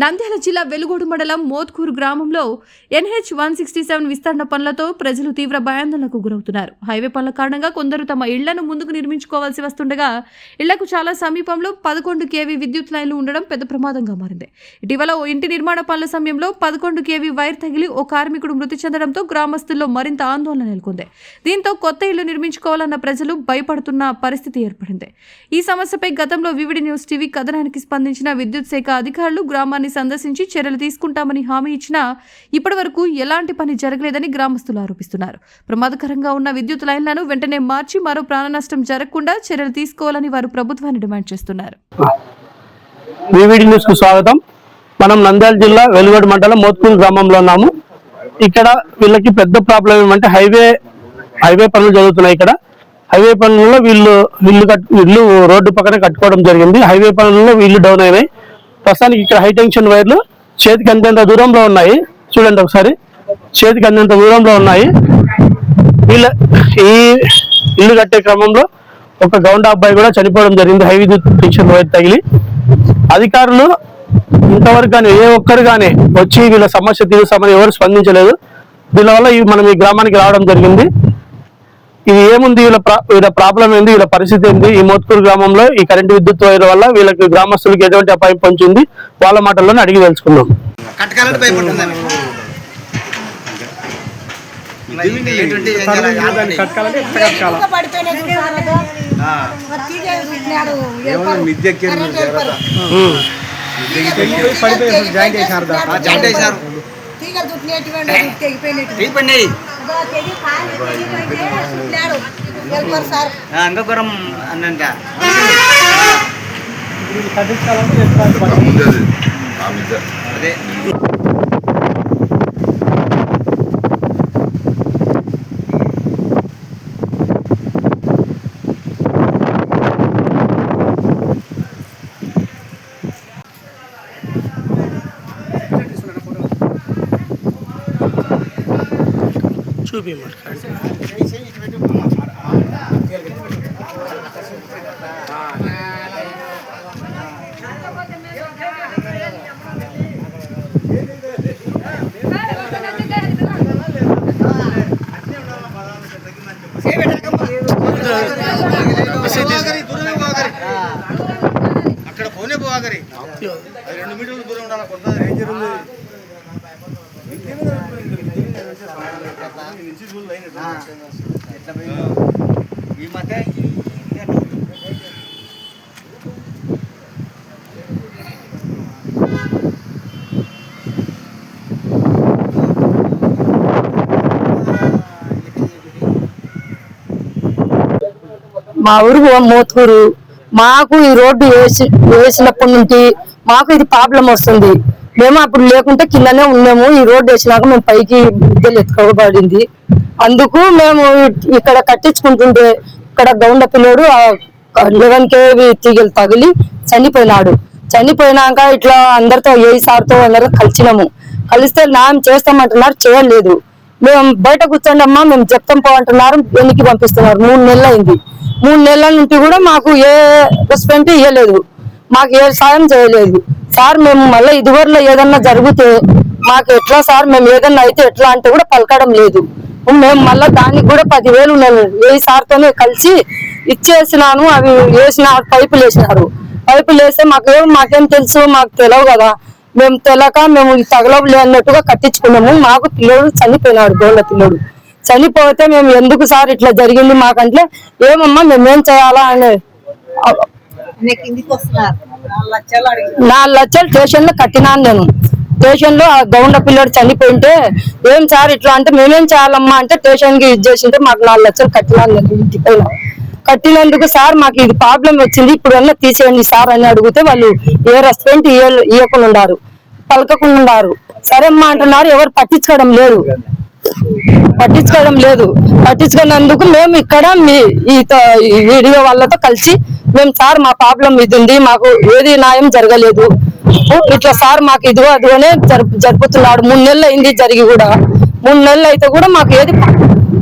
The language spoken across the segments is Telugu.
నంద్యాల జిల్లా వెలుగోడు మండలం మోత్కూరు గ్రామంలో NH-167 విస్తరణ పనులతో ప్రజలు తీవ్ర భయాందోళనకు గురవుతున్నారు. హైవే పనుల కారణంగా కొందరు తమ ఇళ్లను ముందుకు నిర్మించుకోవాల్సి వస్తుండగా ఇళ్లకు చాలా సమీపంలో 11 kV విద్యుత్ లైన్లు ఉండడం పెద్ద ప్రమాదంగా మారింది. ఇటీవల ఓ ఇంటి నిర్మాణ పనుల సమయంలో 11 kV వైర్ తగిలి ఓ కార్మికుడు మృతి చెందడంతో గ్రామస్తుల్లో మరింత ఆందోళన నెలకొంది. దీంతో కొత్త ఇళ్లు నిర్మించుకోవాలన్న ప్రజలు భయపడుతున్న పరిస్థితి ఏర్పడింది. ఈ సమస్యపై గతంలో వివిడి న్యూస్ టీవీ కథనానికి స్పందించిన విద్యుత్ శాఖ అధికారులు గ్రామాన్ని సందర్శించి చర్యలు తీసుకుంటామని హామీ ఇచ్చినా ఇప్పటి వరకు ఎలాంటి పని జరగలేదని గ్రామస్తులు ఆరోపిస్తున్నారు. ప్రమాదకరంగా ఉన్న విద్యుత్ లైన్లను వెంటనే మార్చి మరో ప్రాణ నష్టం జరగకుండా చర్యలు తీసుకోవాలని వారు ప్రభుత్వాన్ని డిమాండ్ చేస్తున్నారు. వివిడి న్యూస్ కు స్వాగతం. మనం నంద్యాల జిల్లా వెలుగోడు మండలం మోత్కూరు గ్రామంలో ఉన్నాము. ఇక్కడ వీళ్ళకి పెద్ద ప్రాబ్లం ఏమంటే హైవే పనులు జరుగుతున్నాయి. ఇక్కడ హైవే పనుల్లో ఇల్లు రోడ్డు పక్కన కట్టుకోవడం జరిగింది. హైవే పనుల్లో ఇల్లు డౌన్ అయినాయి. ప్రస్తుతానికి ఇక్కడ హై టెన్షన్ వైర్లు చేతికి అందేంత దూరంలో ఉన్నాయి. చూడండి ఒకసారి, చేతికి అందేంత దూరంలో ఉన్నాయి. ఈ ఇల్లు కట్టే క్రమంలో ఒక గౌండ అబ్బాయి కూడా చనిపోవడం జరిగింది హై విద్యుత్ టెన్షన్ వైర్ తగిలి. అధికారులు ఇంతవరకు కానీ ఏ ఒక్కరు కానీ వచ్చి వీళ్ళ సమస్య తీరుస్తామని ఎవరు స్పందించలేదు. దీనివల్ల మనం ఈ గ్రామానికి రావడం జరిగింది. ఇది ఏముంది, వీళ్ళ ప్రాబ్లం ఏంది, వీళ్ళ పరిస్థితి ఏంది, ఈ మోత్కూరు గ్రామంలో ఈ కరెంటు విద్యుత్ వైర్ వల్ల వీళ్ళకి గ్రామస్తులకి ఎటువంటి అపాయం పొంచింది వాళ్ళ మాటల్లోనే అడిగి తెలుసుకున్నాం. అంగపురం అన్నంట అదే అక్కడ పోనే పోగారి 2 మీటర్ల దూరం ఉండాలి. కొంత రేంజర్ ఉంది. ఈ మధ్య మా ఊరు మోత్కూరు. మాకు ఈ రోడ్డు వేసినప్పటి నుంచి మాకు ఇది ప్రాబ్లం వస్తుంది. మేము అప్పుడు లేకుంటే కిందనే ఉన్నాము. ఈ రోడ్డు వేసినాక మేము పైకి బిడ్డలు ఎత్తుకోబడింది. అందుకు మేము ఇక్కడ కట్టించుకుంటుంటే ఇక్కడ గౌండ పిల్లోడు 11 kV తీగలు తగిలి చనిపోయినాడు. చనిపోయినాక ఇట్లా అందరితో సార్తో అందరితో కలిస్తే న్యాయం చేస్తామంటున్నారు, చేయలేదు. మేము బయట కూర్చోండమ్మా మేము చెప్తాం పోమంటున్నారు, వెనక్కి పంపిస్తున్నారు. 3 నెలలు అయింది. 3 నెలల నుంచి కూడా మాకు ఏ రెస్పాన్స్ ఇవ్వలేదు, మాకు ఏ సాయం చేయలేదు. సార్ మేము మళ్ళీ ఇదివరలో ఏదన్నా జరిగితే మాకు ఎట్లా సార్, మేము ఏదన్నా అయితే ఎట్లా అంటే కూడా పలకడం లేదు. మేము మళ్ళీ దానికి కూడా 10,000 నేను సార్తోనే కలిసి ఇచ్చేసినాను. అవి వేసిన పైపులు వేస్తే మాకేం తెలుసు, మాకు తెలియవు కదా. మేము తెలియక మేము తగలబులే అన్నట్టుగా కట్టించుకున్నాము. మాకు పిల్లోడు చనిపోయినాడు, గోళ్ళ పిల్లోడు చనిపోతే మేము ఎందుకు సార్ ఇట్లా జరిగింది మాకంటే ఏమమ్మా మేమేం చేయాలా అని 4 లక్షలు స్టేషన్ లో కట్టినాను. నేను స్టేషన్ లో గౌండ పిల్లోడు చనిపోయింటే ఏం సార్ ఇట్లా అంటే మేమేం చేయాలమ్మా అంటే స్టేషన్ కి ఇచ్చేసింటే మాకు 4 లక్షలు కట్టినాను నేను ఇంటి పైన. కట్టినందుకు సార్ మాకు ఇది ప్రాబ్లం వచ్చింది, ఇప్పుడు అన్నా తీసేయండి సార్ అని అడిగితే వాళ్ళు ఏ రెస్పాన్స్ ఇవ్వకుండా ఉన్నారు, పలకకుండా ఉన్నారు. సరే అమ్మా అంటున్నారు, ఎవరు పట్టించుకోవడం లేదు. పట్టించుకున్నందుకు మేము ఇక్కడ ఈ వీడియో వాళ్ళతో కలిసి మేము సార్ మా ప్రాబ్లం ఇది ఉంది, మాకు ఏది న్యాయం జరగలేదు, ఇట్లా సార్ మాకు ఇదిగో అదిగోనే జరుపుతున్నాడు. 3 నెలలు అయింది జరిగి కూడా. 3 నెలలు అయితే కూడా మాకు ఏది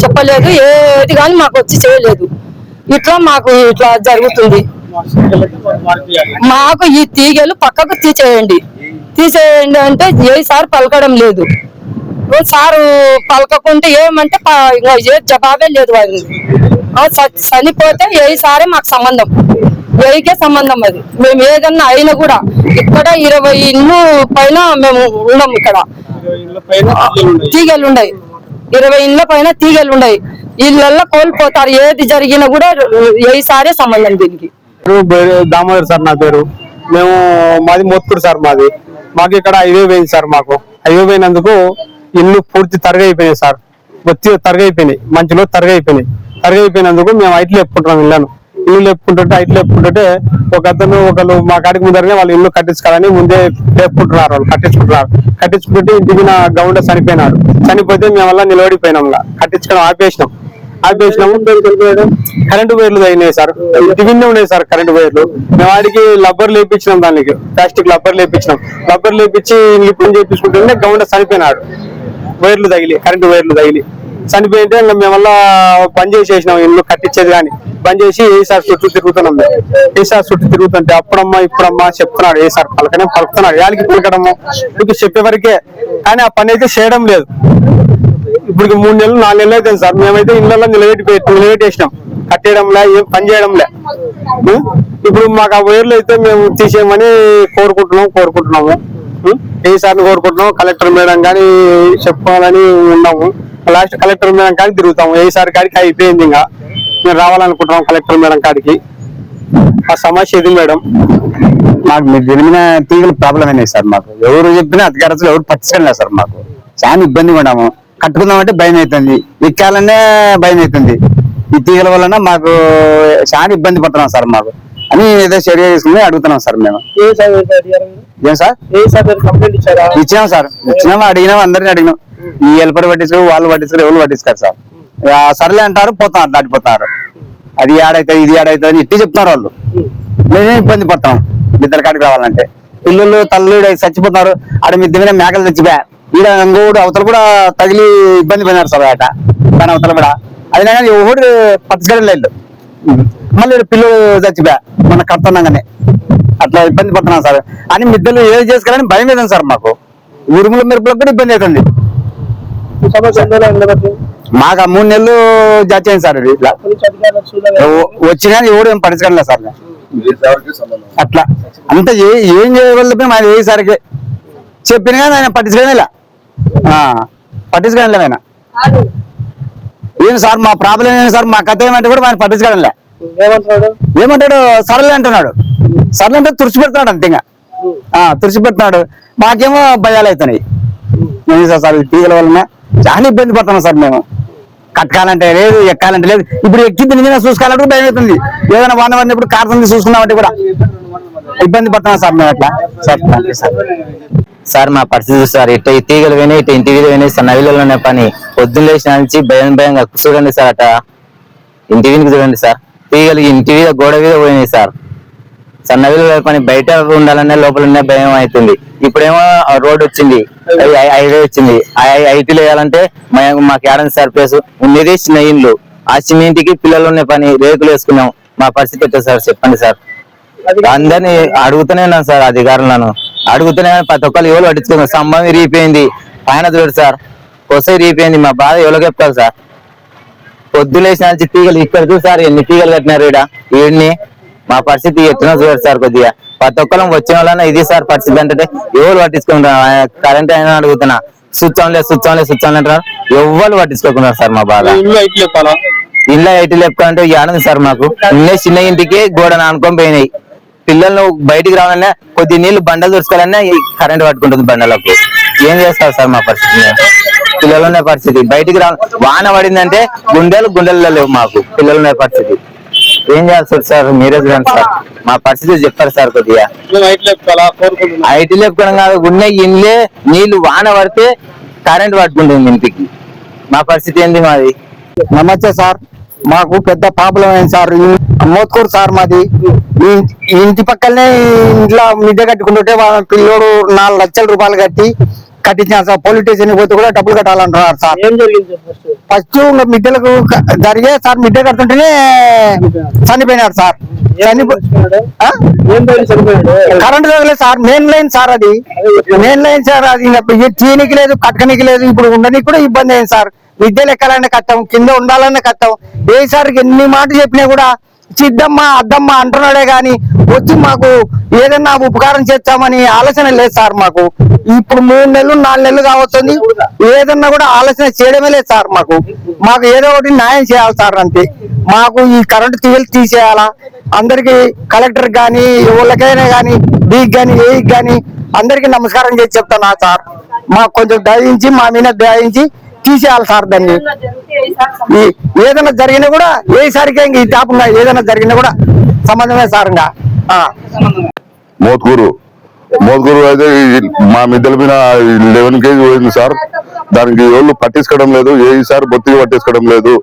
చెప్పలేదు, ఏది కానీ మాకు వచ్చి చేయలేదు. ఇట్లా మాకు ఇట్లా జరుగుతుంది. మాకు ఈ తీగలు పక్కకు తీసేయండి. తీసేయండి అంటే ఏ సార్ పలకడం లేదు. సారు పలకకుంటే ఏమంటే ఇంకా ఏ జవాబే లేదు వాళ్ళకి. చనిపోతే ఏ సారే మాకు సంబంధం, ఏకే సంబంధం. అది మేము ఏదన్నా అయినా కూడా ఇక్కడ 20 ఇళ్ళు పైన మేము ఉన్నాం. ఇక్కడ తీగలు ఉన్నాయి, 20 ఇళ్ళ పైన తీగలు ఉన్నాయి. ఇళ్ళల్లో కోల్పోతారు. ఏది జరిగినా కూడా ఏ సారే సంబంధం దీనికి. దామోదర్ సార్ నా పేరు. మాది మోత్కూరు సార్. మాకు ఇక్కడ హైవే పోయింది సార్. మాకు హైవే పోయినందుకు ఇల్లు పూర్తి తరగైపోయినాయి సార్. బొత్తిగా తరగైపోయినాయి, మంచిలో తరగైపోయినందుకు మేము ఐట్లు లేపుకుంటున్నాం. ఇల్లు లేపుకుంటుంటే ఒకళ్ళు మా కాడికి ముందరనే వాళ్ళు ఇల్లు కట్టించుకోవాలని ముందే లేపుకుంటున్నారు. వాళ్ళు కట్టించుకుంటే ఇంటి మీద గౌండ చనిపోతే మేము వల్ల నిలబడిపోయినాం. కట్టించుకోవడం ఆపేసినాము. కరెంటు వైర్లు అయినాయి సార్, ఇంటి మీద ఉన్నాయి సార్ కరెంటు వైర్లు. మేము వాడికి లబ్బర్ లేపించినాం, దానికి ప్లాస్టిక్ లబ్బర్ లేపించి ఇల్లు పని చేయించుకుంటుంటే గౌండ చనిపోయినాడు. కరెంటు వైర్లు తగిలి చనిపోయింటే ఇంకా మేమల్లా బంద్ చేసేసినాం. ఇల్లు కట్టించేది కానీ బంద్ చేసి ఏసారి చుట్టూ తిరుగుతున్నాం. ఏసారి చుట్టూ తిరుగుతుంటే అప్పుడమ్మా ఇప్పుడమ్మా చెప్తున్నాడు. ఏసారి పలుకుతున్నాడు. యాడికి పలకడము ఇప్పుడు చెప్పే వరకే, కానీ ఆ పని అయితే చేయడం లేదు. ఇప్పుడు 3 నెలలు 4 నెలలు అయితే సార్ మేమైతే ఇళ్ళల్లో నిలబెట్టేసినాం. కట్టేయడంలే, ఏం పని చేయడంలే. ఇప్పుడు మాకు ఆ వైర్లు అయితే మేము తీసేయమని కోరుకుంటున్నాము. ఏ సార్ని కోరుకుంటున్నాము. కలెక్టర్ మేడం కానీ చెప్పుకోవాలని ఉన్నాము. లాస్ట్ కలెక్టర్ మేడం కాడికి తిరుగుతాము. ఏ సార్ కాడికి అయిపోయింది. ఇంకా మేము రావాలనుకుంటున్నాం కలెక్టర్ మేడం కాడికి. ఆ సమస్య ఇది మేడం. మాకు మీరు జరిగిన తీగల ప్రాబ్లం అయినాయి సార్. మాకు ఎవరు చెప్పినా అధికారులు ఎవరు పట్టించలేదు సార్. మాకు చాలా ఇబ్బందిగా ఉన్నాము. కట్టుకుందామంటే భయం అవుతుంది, ఎక్కాలనే భయం అవుతుంది. ఈ తీగల వలన మాకు చాలా ఇబ్బంది పడుతున్నాం సార్. మాకు అని ఏదో చర్య తీసుకుని అడుగుతున్నాం సార్. మేము ఏం సార్ ఇచ్చినాం సార్, అడిగినాం, అందరినీ అడిగినాం. ఈ హెల్పర్ పట్టించుకో, వాళ్ళు పట్టించుకో, ఎవరు పట్టించుకారు సార్. సర్లే అంటారు, దాటిపోతున్నారు. అది ఏడైతుంది, ఇది ఏడైతుంది అని ఇట్టి చెప్తున్నారు వాళ్ళు. మేమే ఇబ్బంది పడతాం ఇద్దరు కాడికి రావాలంటే. పిల్లలు తల్లు చచ్చిపోతున్నారు. ఆడ మిద్ది మీద మేకలు చచ్చిపోయా. ఈడ ఇంకోడు అవతల కూడా తగిలి ఇబ్బంది పడినారు సార్. దాని అవతల కూడా అయినా కానీ ఎవరు పట్టించుకోవడం లేదు. మళ్ళీ పిల్లలు చచ్చిపోయా మన కడుతున్నాగానే. అట్లా ఇబ్బంది పడుతున్నాం సార్. అని మిద్దెలు ఏది చేసుకోవాలని భయం అవుతుంది సార్. మాకు ఉరుముల మెరుపులకు కూడా ఇబ్బంది అవుతుంది. మాకు 3 నెలలు జాచేయండి సార్. ఇది ఇట్లా వచ్చినా ఎవరు ఏం పట్టించుకోలేదు సార్. అట్లా అంతా ఏం చేయగలిగితే మా ఏ సారికి చెప్పిన కానీ ఆయన పట్టించుకోలే. ఆయన ఏం సార్ మా ప్రాబ్లం ఏంటి సార్, మా కథ ఏమంటే కూడా ఆయన పట్టించుకోలే. ఏమంటాడు సరళి అంటున్నాడు. సరళి అంటే తుడిచిపెడుతున్నాడు అంతే. ఇంకా తుడిచిపెడుతున్నాడు. మాకేమో భయాలు అవుతున్నాయి సార్. తీగల వలన చాలా ఇబ్బంది పడుతున్నాం సార్. మేము కట్టాలంటే లేదు, ఎక్కాలంటే లేదు. ఇప్పుడు ఎక్కి దీని మీద చూసుకోవాలంటే భయం అవుతుంది. ఏదైనా వాన పడినప్పుడు కారుతుంది చూసుకున్నామంటే కూడా ఇబ్బంది పడుతున్నాం సార్ మేము. అట్లా సార్ మా పరిస్థితి సార్. ఇట్లా ఈ తీగలు పోయినాయి, ఇట్లా ఇంటి వీధి పోయినాయి సార్. నవిలోనే పని పొద్దున్న లేచిన నుంచి భయంగా చూడండి సార్. అట ఇంటి వీధికి చూడండి సార్. తీగలు ఇంటి మీద గోడ మీద పోయినాయి సార్. నవిలో పని బయట ఉండాలనే లోపల ఉన్న భయం అవుతుంది. ఇప్పుడేమో రోడ్ వచ్చింది, హైవే వచ్చింది. ఐటీలో వేయాలంటే మాకు ఏడాది సార్ ప్లేస్ ఉండేది చిన్న ఇండ్లు. ఆ చిన్న ఇంటికి పిల్లలు ఉన్న పని రేకులు వేసుకున్నాం. మా పరిస్థితి ఎట్లా సార్ చెప్పండి సార్. అందరినీ అడుగుతూనే ఉన్నాను సార్. అధికారులను అడుగుతూనే ప్రతి ఒక్కరు ఎవరు పట్టించుకున్నారు. సంబంధం రీపోయింది, పైన చూడు సార్ కొసై రీపోయింది. మా బాధ ఎవరు చెప్తారు సార్. పొద్దులేసిన తీగలు ఇక్కడ చూడు సార్, ఎన్ని తీగలు కట్టినారు వీడిని. మా పరిస్థితి ఎట్లా చూడారు సార్. కొద్దిగా ప్రతి ఒక్కరం వచ్చిన వాళ్ళ ఇది సార్ పరిస్థితి. అంటే ఎవరు పట్టించుకుంటారు. కరెంట్ అయినా అడుగుతున్నా, స్విచ్ ఆన్ అంటారు. ఎవరు పట్టించుకోకున్నారు సార్. మా బాధ ఇళ్ళ ఐటీ లేపుకోవాలంటే ఆనందం సార్. మాకు ఇల్లే చిన్న ఇంటికి గోడ నానుకొని పోయినాయి. పిల్లలు బయటికి రావాలన్నా కొద్ది నీళ్లు బండలు దొరుకుకోవాలన్నా కరెంట్ పట్టుకుంటుంది బండలకు. ఏం చేస్తారు సార్ మా పరిస్థితి. పిల్లలు ఉన్న పరిస్థితి బయటికి వాన పడిందంటే గుండెల్లో లేవు మాకు. పిల్లలు ఉన్న పరిస్థితి ఏం చేస్తారు సార్. మీరే చూడండి సార్. మా పరిస్థితి చెప్పారు సార్. కొద్దిగా ఐటీ లేపుకోవడం కాదు, ఉన్న ఇండ్లే నీళ్లు వాన పడితే కరెంట్ పట్టుకుంటుంది ఇంటికి. మా పరిస్థితి ఏంది మాది. నమస్తే సార్. మాకు పెద్ద ప్రాబ్లం అయింది సార్. మోత్కూరు సార్ మాది. ఇంటి పక్కనే ఇంట్లో మిద్దె కట్టుకుంటుంటే పిల్లోడు 4 లక్షల రూపాయలు కట్టి కట్టించాను సార్. పోలీస్ స్టేషన్ పోతే కూడా డబ్బులు కట్టాలంటున్నారు సార్. ఏం జరిగింది ఫస్ట్ మిద్దెలకు జరిగే సార్, మిద్దె కడుతుంటేనే చనిపోయినారు సార్. కరెంట్ తగలేదు సార్. మెయిన్ లైన్ సార్, అది మెయిన్ లైన్ సార్. అది తీనికి లేదు, కట్టనికి లేదు. ఇప్పుడు ఉండడానికి కూడా ఇబ్బంది అయింది సార్. మిద్దెలు ఎక్కాలన్నా కట్టం, కింద ఉండాలన్నా కట్టం. ఏ సార్కి ఎన్ని మాటలు చెప్పినా కూడా సిద్ధమ్మ అద్దమ్మ అంటున్నాడే గాని వచ్చి మాకు ఏదన్నా ఉపకారం చేస్తామని ఆలోచన లేదు సార్. మాకు ఇప్పుడు 3 నెలలు 4 నెలలు కావస్తుంది, ఏదన్నా కూడా ఆలోచన చేయడమే లేదు సార్. మాకు ఏదో ఒకటి న్యాయం చేయాలి సార్. అంతే. మాకు ఈ కరెంటు తీగలు తీసేయాలా అందరికి, కలెక్టర్ గాని ఎవరికైనా గాని, డీకి గాని ఏకి గాని అందరికి నమస్కారం చేసి చెప్తాను సార్. మాకు కొంచెం దయించి మా మీద దయించి తీసేయాలి సార్. దాన్ని ఏదైనా జరిగినా కూడా ఏసారికి ఈ టాపుగా ఏదైనా జరిగినా కూడా సంబంధమే సార్. మోత్కూరు అయితే మా మిద్దెల మీద 11 kg పోయింది సార్. దానికి ఎవరు పట్టించుకోవడం లేదు. సార్ బొత్తిగా పట్టించుకోవడం లేదు.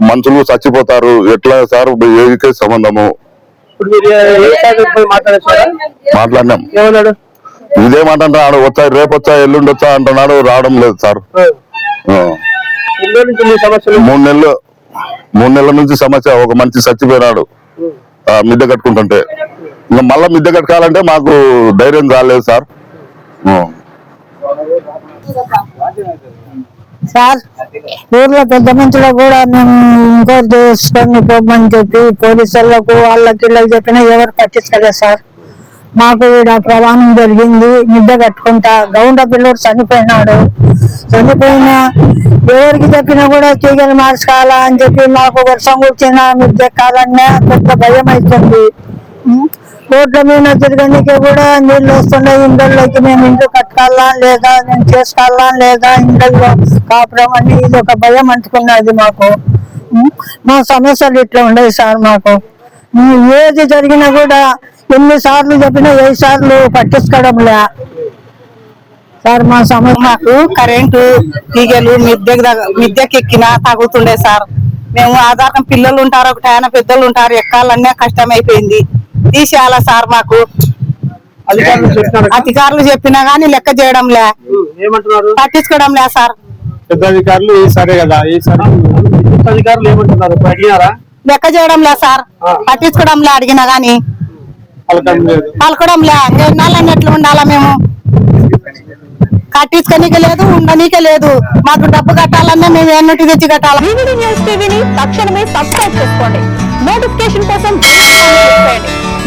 మనుషులు చచ్చిపోతారు. ఎట్లా సార్ ఏదికే సంబంధము? మాట్లాడినాం. ఇదేమంటున్నాడు, వచ్చా రేపు వచ్చా ఎల్లుండి వచ్చా అంటున్నాడు. రావడం లేదు సార్. 3 నెలల నుంచి సమస్య. ఒక మనిషి చచ్చిపోయినాడు మిద్దె కట్టుకుంటుంటే. ఇంకా మళ్ళా మిద్దె కట్టుకోవాలంటే మాకు ధైర్యం రాలేదు సార్. సార్ ఊర్లో పెద్ద మనుషులు కూడా మేము ఇంకోటి చేసుకొని పోమని చెప్పి పోలీసులకు వాళ్ళకి వీళ్ళకి చెప్పినా ఎవరు పట్టించలేదు సార్. మాకు ఇక్కడ ప్రమాణం జరిగింది. మిద్దె కట్టుకుంటా గౌండ పిల్లడు చనిపోయినాడు. చనిపోయినా ఎవరికి చెప్పినా కూడా తీగలు మార్చుకోవాలా అని చెప్పి మాకు వర్షం కూర్చిన మిద్దె ఎక్కాలన్నా పెద్ద భయం అవుతుంది. రోడ్ల మీద తిరగడానికి కూడా నీళ్ళు వస్తున్నాయి. ఇండ్లలోకి మేము ఇల్లు కట్టుకోవాలా లేదా, నేను చేసుకోవాలా లేదా, ఇండ్లలో కాపురం అని ఇది ఒక భయం అంటుకున్నది మాకు. మా సమస్యలు ఇట్లా ఉండేవి సార్. మాకు ఏది జరిగినా కూడా ఎన్నిసార్లు చెప్పినా 7 సార్లు పట్టించుకోవడంలే సార్. మా సమస్య మాకు కరెంటు తీగలు మిద్దెకి ఎక్కినా తగ్గుతుండే సార్. మేము ఆధారం పిల్లలు ఉంటారు, ఒకటి ఆయన పెద్దలు ఉంటారు, ఎక్కాలన్నా కష్టమైపోయింది. తీసేయాలా సార్. మాకు అధికారులు చెప్పినా గానీ లెక్క చేయడంలే, పట్టించుకోవడంలే సార్. పెద్ద అధికారులు ఈసారే కదా, అధికారులు ఏమంటున్నారు? లెక్క చేయడంలే సార్, పట్టించుకోవడంలే. అడిగినా గానీ పలకడంలే. ఎన్నాళ్ళని ఎట్లా ఉండాలా? మేము కట్టించుకోనీకే లేదు, ఉండనీకే లేదు. మాకు డబ్బు కట్టాలన్నా మేము ఎన్నిటి తెచ్చి కట్టాలి. వివిడి న్యూస్ టీవీని తక్షణమే సబ్స్క్రైబ్ చేసుకోండి. నోటిఫికేషన్ కోసం చేయండి.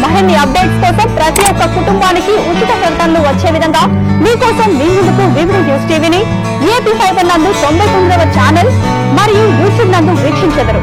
మరిన్ని అప్డేట్స్ కోసం ప్రతి ఒక్క కుటుంబానికి ఉచిత ప్రకటనలు వచ్చే విధంగా మీకోసం మీ ముందుకు వివిడి న్యూస్ టీవీని AP5 నందు 99వ ఛానల్ మరియు యూట్యూబ్ నందు వీక్షించెదరు.